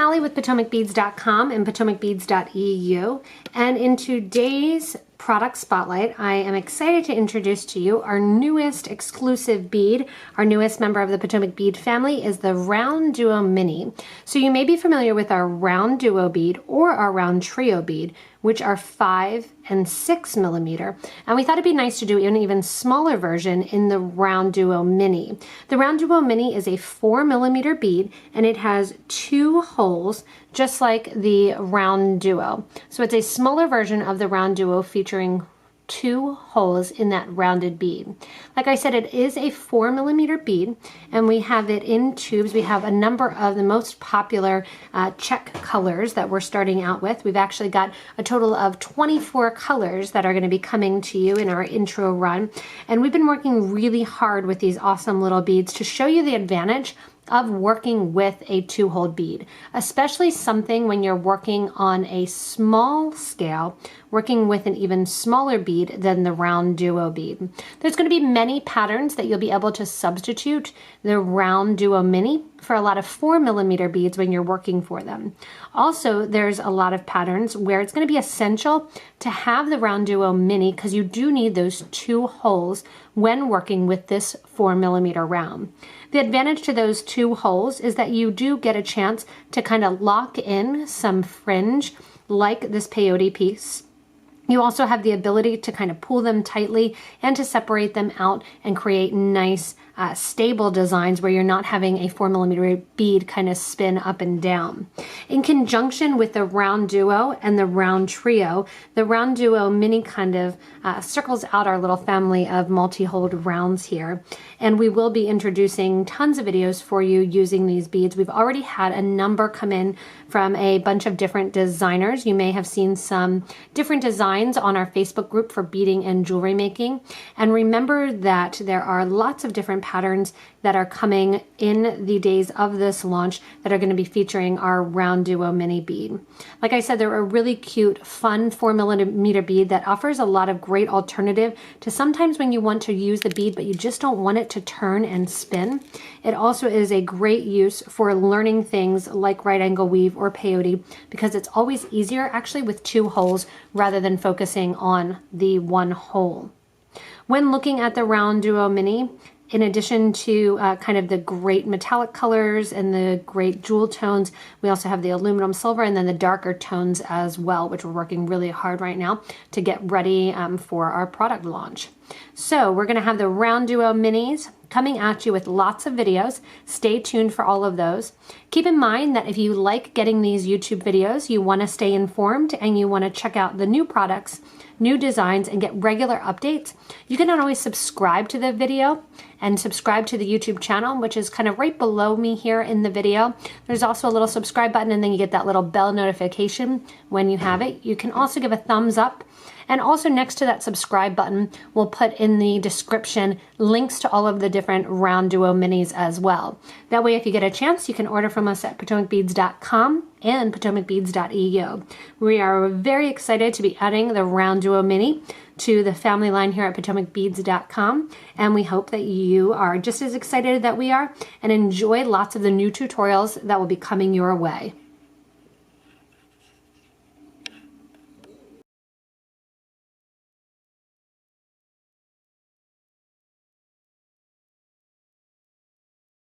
Allie with PotomacBeads.com and PotomacBeads.eu, and in today's product spotlight, I am excited to introduce to you our newest exclusive bead. Our newest member of the Potomac Bead family is the RounDuo Mini. So you may be familiar with our RounDuo bead or our RoundTrio bead, which are 5 and 6 millimeter. And we thought it'd be nice to do an even smaller version in the RounDuo Mini. The RounDuo Mini is a 4 millimeter bead, and it has 2 holes, just like the RounDuo. So it's a smaller version of the RounDuo featuring 2 holes in that rounded bead. Like I said, it is a 4 millimeter bead, and we have it in tubes. We have a number of the most popular check colors that we're starting out with. We've actually got a total of 24 colors that are going to be coming to you in our intro run, and we've been working really hard with these awesome little beads to show you the advantage of working with a 2-hole bead, especially something when you're working on a small scale, working with an even smaller bead than the RounDuo bead. There's going to be many patterns that you'll be able to substitute the RounDuo Mini for a lot of 4 millimeter beads when you're working for them. Also, there's a lot of patterns where it's going to be essential to have the RounDuo Mini because you do need those 2 holes when working with this 4 millimeter round. The advantage to those 2 holes is that you do get a chance to kind of lock in some fringe like this peyote piece. You also have the ability to kind of pull them tightly and to separate them out and create nice stable designs where you're not having a 4 millimeter bead kind of spin up and down. In conjunction with the RounDuo and the RoundTrio, the RounDuo Mini kind of circles out our little family of multi-holed rounds here. And we will be introducing tons of videos for you using these beads. We've already had a number come in from a bunch of different designers. You may have seen some different designs on our Facebook group for beading and jewelry making. And remember that there are lots of different patterns that are coming in the days of this launch that are going to be featuring our RounDuo Mini bead. Like I said, they're a really cute, fun 4 millimeter bead that offers a lot of great alternative to sometimes when you want to use the bead but you just don't want it to turn and spin. It also is a great use for learning things like right angle weave or peyote because it's always easier actually with 2 holes rather than focusing on the 1 hole. When looking at the RounDuo Mini, in addition to kind of the great metallic colors and the great jewel tones, we also have the aluminum silver and then the darker tones as well, which we're working really hard right now to get ready for our product launch. So we're going to have the RounDuo Minis coming at you with lots of videos. Stay tuned for all of those. Keep in mind that if you like getting these YouTube videos, you want to stay informed and you want to check out the new products, new designs, and get regular updates, you can not always subscribe to the video and subscribe to the YouTube channel, which is kind of right below me here in the video. There's also a little subscribe button, and then you get that little bell notification when you have it. You can also give a thumbs up. And also next to that subscribe button, we'll put in the description links to all of the different RounDuo Minis as well. That way, if you get a chance, you can order from us at PotomacBeads.com and PotomacBeads.eu. We are very excited to be adding the RounDuo Mini to the family line here at PotomacBeads.com, and we hope that you are just as excited that we are and enjoy lots of the new tutorials that will be coming your way.